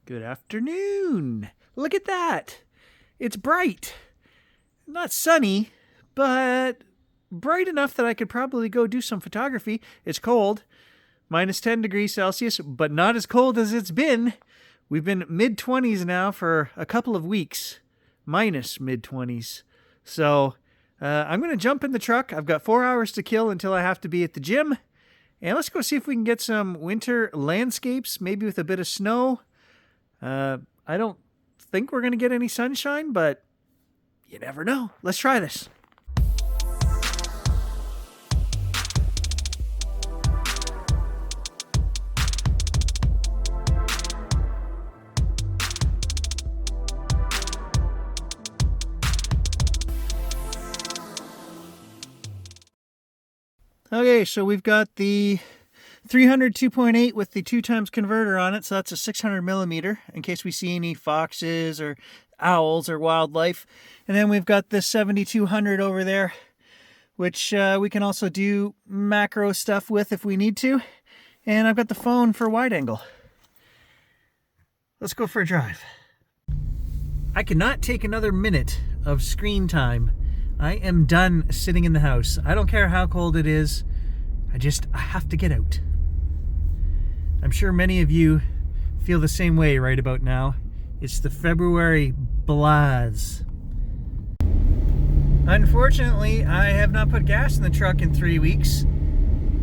Good afternoon. Look at that. It's bright. Not sunny, but bright enough that I could probably go do some photography. It's cold, minus 10 degrees Celsius, but not as cold as it's been. We've been mid-20s now for a couple of weeks, minus mid-20s. So I'm going to jump in the truck. I've got 4 hours to kill until I have to be at the gym. And let's go see if we can get some winter landscapes, maybe with a bit of snow. I don't think we're going to get any sunshine, but you never know. Let's try this. Okay, so we've got the 300 2.8 with the 2x converter on it, so that's a 600 millimeter in case we see any foxes or owls or wildlife. And then we've got the 7200 over there, which we can also do macro stuff with if we need to. And I've got the phone for wide angle. Let's go for a drive. I cannot take another minute of screen time. I am done sitting in the house. I don't care how cold it is. I have to get out. I'm sure many of you feel the same way right about now. It's the February blahs. Unfortunately, I have not put gas in the truck in 3 weeks.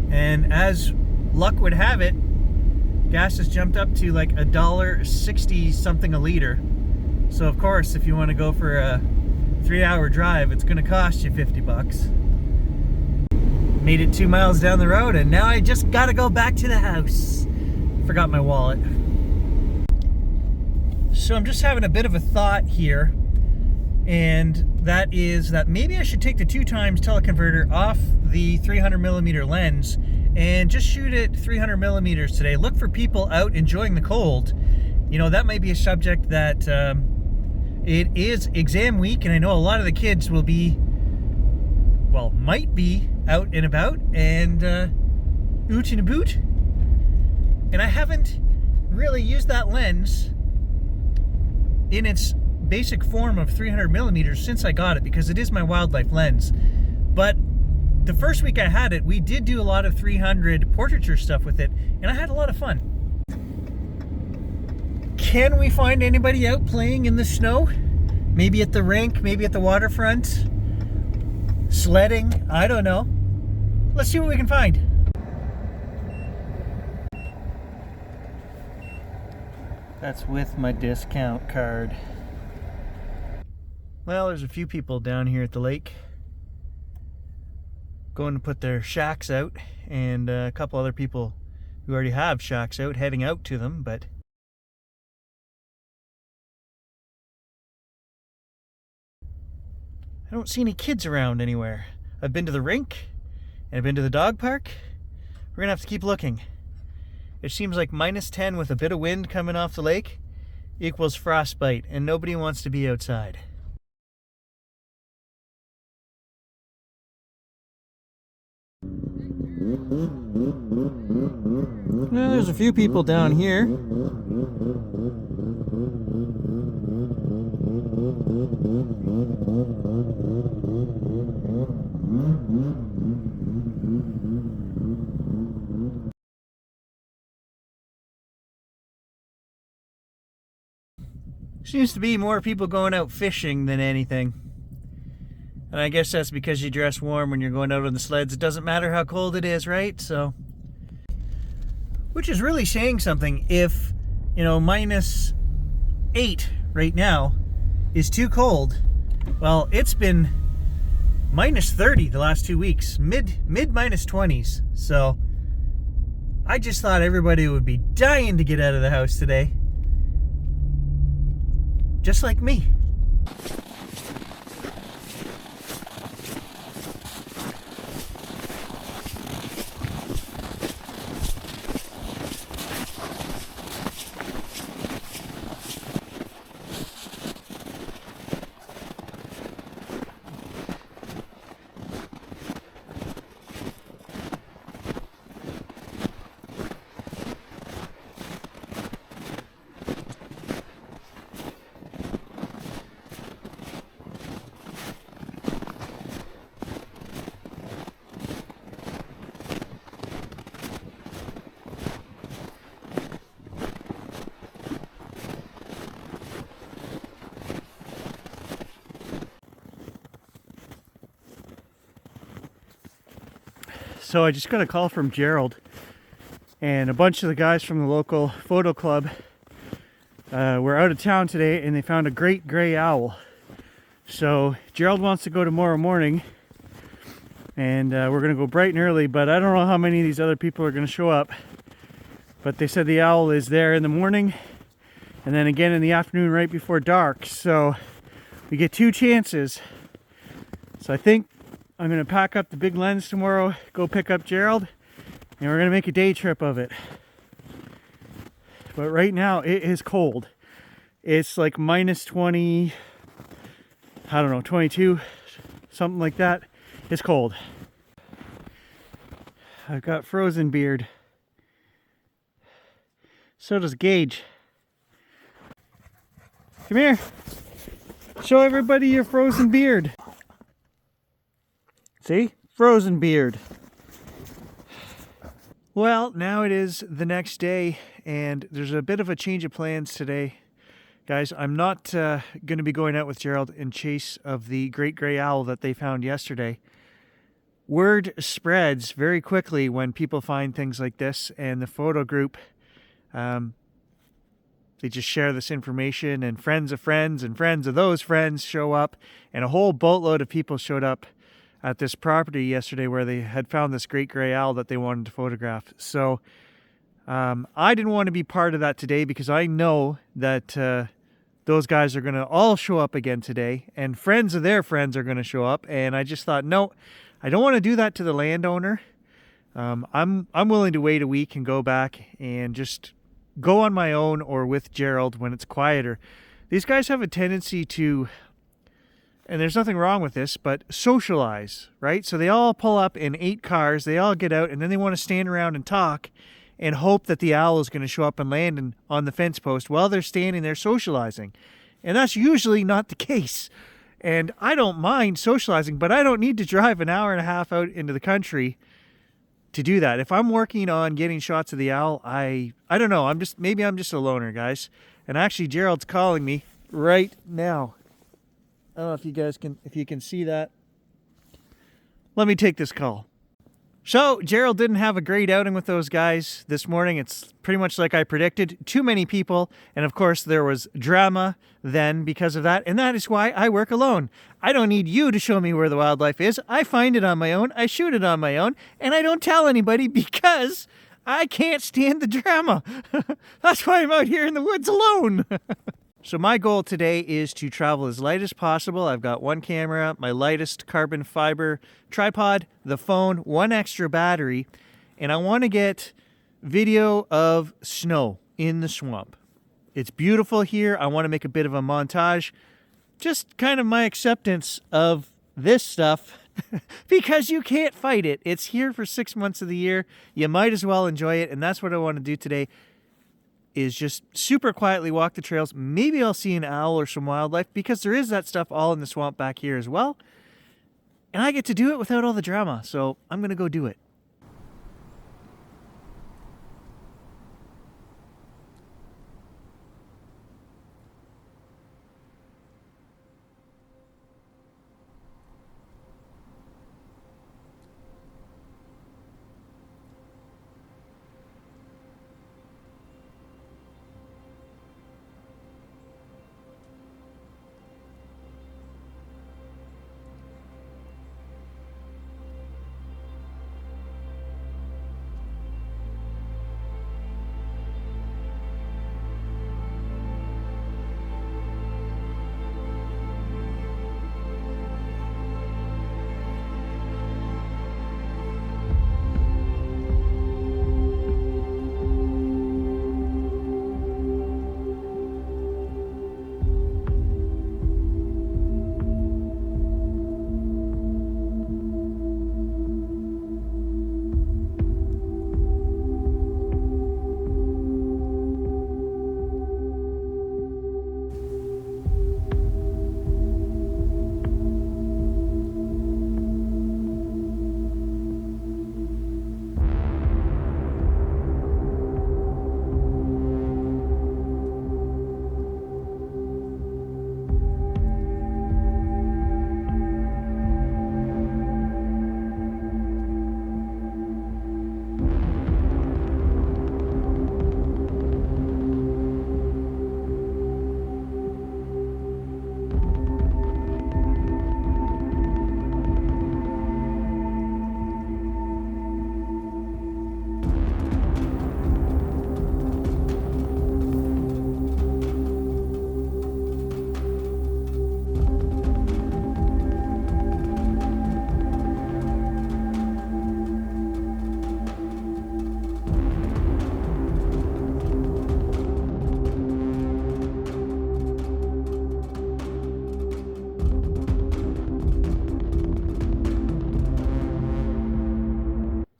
And as luck would have it, gas has jumped up to like $1.60 something a liter. So of course, if you want to go for a 3-hour drive, it's going to cost you $50. Made it 2 miles down the road, and now I just got to go back to the house. Forgot my wallet. So I'm just having a bit of a thought here, and that is that maybe I should take the 2x teleconverter off the 300 millimeter lens and just shoot it 300 millimeters today. Look for people out enjoying the cold. You know, that might be a subject that it is exam week, and I know a lot of the kids will be, well, might be out and about and oot and a boot. And I haven't really used that lens in its basic form of 300 millimeters since I got it, because it is my wildlife lens. But the first week I had it, we did do a lot of 300 portraiture stuff with it, and I had a lot of fun. Can we find anybody out playing in the snow? Maybe at the rink, maybe at the waterfront, sledding, I don't know. Let's see what we can find. That's with my discount card. Well, there's a few people down here at the lake going to put their shacks out, and a couple other people who already have shacks out heading out to them, but I don't see any kids around anywhere. I've been to the rink, and I've been to the dog park. We're gonna have to keep looking. It seems like minus 10 with a bit of wind coming off the lake equals frostbite, and nobody wants to be outside. Well, there's a few people down here. Seems to be more people going out fishing than anything. And I guess that's because you dress warm when you're going out on the sleds. It doesn't matter how cold it is, right? So, which is really saying something. If, you know, minus 8 right now is too cold, well, it's been minus 30 the last 2 weeks, mid minus 20s. So I just thought everybody would be dying to get out of the house today, just like me. So I just got a call from Gerald, and a bunch of the guys from the local photo club were out of town today, and they found a great gray owl. So Gerald wants to go tomorrow morning, and we're gonna go bright and early, but I don't know how many of these other people are gonna show up. But they said the owl is there in the morning and then again in the afternoon right before dark. So we get 2 chances. So I think I'm gonna pack up the big lens tomorrow, go pick up Gerald, and we're gonna make a day trip of it. But right now it is cold. It's like minus 20, I don't know, 22, something like that. It's cold. I've got frozen beard. So does Gage. Come here. Show everybody your frozen beard. See? Frozen beard. Well, now it is the next day, and there's a bit of a change of plans today. Guys, I'm not going to be going out with Gerald in chase of the great gray owl that they found yesterday. Word spreads very quickly when people find things like this, and the photo group, they just share this information, and friends of friends and friends of those friends show up, and a whole boatload of people showed up at this property yesterday where they had found this great gray owl that they wanted to photograph. So I didn't want to be part of that today because I know that those guys are going to all show up again today, and friends of their friends are going to show up, and I just thought, no, I don't want to do that to the landowner. I'm willing to wait a week and go back and just go on my own or with Gerald when it's quieter. These guys have a tendency to, and there's nothing wrong with this, but socialize, right? So they all pull up in 8 cars, they all get out, and then they want to stand around and talk and hope that the owl is going to show up and land on the fence post while they're standing there socializing. And that's usually not the case. And I don't mind socializing, but I don't need to drive an hour and a half out into the country to do that. If I'm working on getting shots of the owl, I don't know. Maybe I'm just a loner, guys. And actually, Gerald's calling me right now. I don't know if you can see that. Let me take this call. So Gerald didn't have a great outing with those guys this morning. It's pretty much like I predicted. Too many people, and of course there was drama then because of that, and that is why I work alone. I don't need you to show me where the wildlife is. I find it on my own, I shoot it on my own, and I don't tell anybody because I can't stand the drama. That's why I'm out here in the woods alone. So my goal today is to travel as light as possible. I've got 1 camera, my lightest carbon fiber tripod, the phone, 1 extra battery, and I want to get video of snow in the swamp. It's beautiful here. I want to make a bit of a montage. Just kind of my acceptance of this stuff because you can't fight it. It's here for 6 months of the year. You might as well enjoy it, and that's what I want to do today. Is just super quietly walk the trails. Maybe I'll see an owl or some wildlife because there is that stuff all in the swamp back here as well. And I get to do it without all the drama. So I'm going to go do it.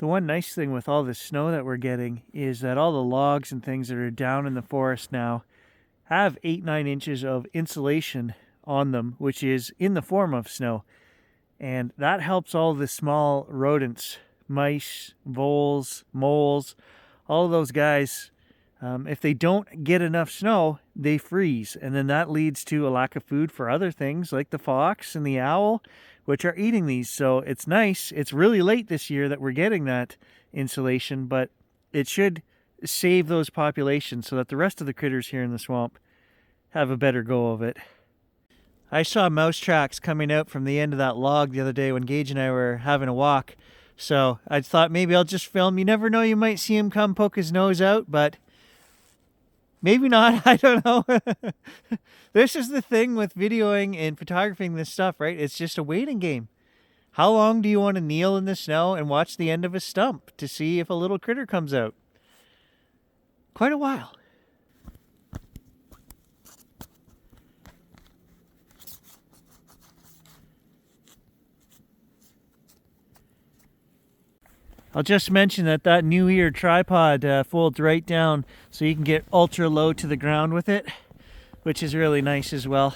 The one nice thing with all this snow that we're getting is that all the logs and things that are down in the forest now have 8-9 inches of insulation on them, which is in the form of snow. And that helps all the small rodents, mice, voles, moles, all of those guys. If they don't get enough snow, they freeze. And then that leads to a lack of food for other things like the fox and the owl, which are eating these. So it's nice. It's really late this year that we're getting that insulation, but it should save those populations so that the rest of the critters here in the swamp have a better go of it. I saw mouse tracks coming out from the end of that log the other day when Gage and I were having a walk. So I thought maybe I'll just film. You never know, you might see him come poke his nose out, but maybe not. I don't know. This is the thing with videoing and photographing this stuff, right? It's just a waiting game. How long do you want to kneel in the snow and watch the end of a stump to see if a little critter comes out? Quite a while. I'll just mention that that new ear tripod folds right down so you can get ultra low to the ground with it, which is really nice as well.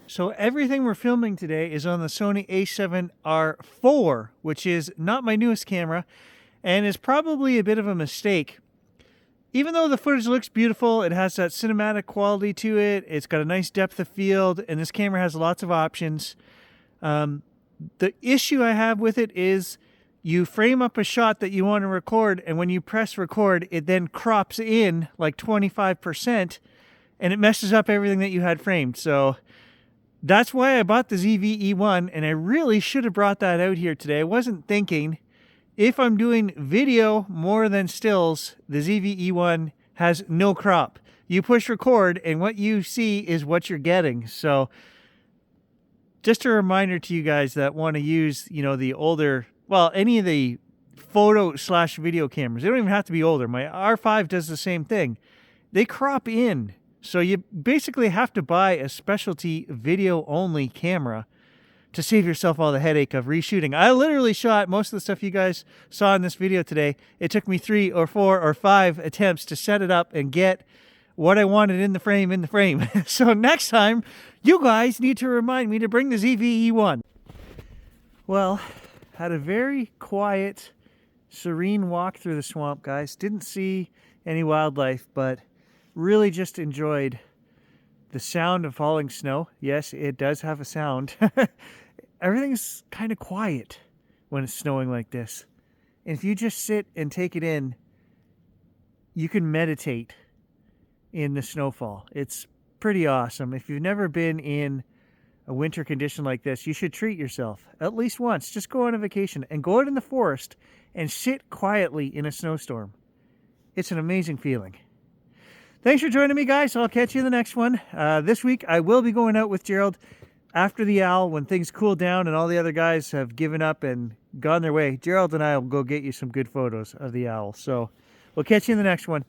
So everything we're filming today is on the Sony a7R IV, which is not my newest camera and is probably a bit of a mistake. Even though the footage looks beautiful, it has that cinematic quality to it, it's got a nice depth of field, and this camera has lots of options. The issue I have with it is you frame up a shot that you want to record, and when you press record, it then crops in like 25%, and it messes up everything that you had framed. So that's why I bought the ZV-E1, and I really should have brought that out here today. I wasn't thinking. If I'm doing video more than stills, the ZV-E1 has no crop. You push record, and what you see is what you're getting. So just a reminder to you guys that want to use, you know, the older, well, any of the photo/video cameras. They don't even have to be older. My R5 does the same thing. They crop in. So you basically have to buy a specialty video-only camera to save yourself all the headache of reshooting. I literally shot most of the stuff you guys saw in this video today. It took me 3 or 4 or 5 attempts to set it up and get what I wanted in the frame. So next time, you guys need to remind me to bring the ZV-E1. Well, had a very quiet, serene walk through the swamp, guys. Didn't see any wildlife, but really just enjoyed the sound of falling snow. Yes, it does have a sound. Everything's kind of quiet when it's snowing like this. And if you just sit and take it in, you can meditate in the snowfall. It's pretty awesome. If you've never been in a winter condition like this, you should treat yourself at least once. Just go on a vacation and go out in the forest and sit quietly in a snowstorm. It's an amazing feeling. Thanks for joining me, guys. I'll catch you in the next one. This week, I will be going out with Gerald after the owl when things cool down and all the other guys have given up and gone their way. Gerald and I will go get you some good photos of the owl. So we'll catch you in the next one.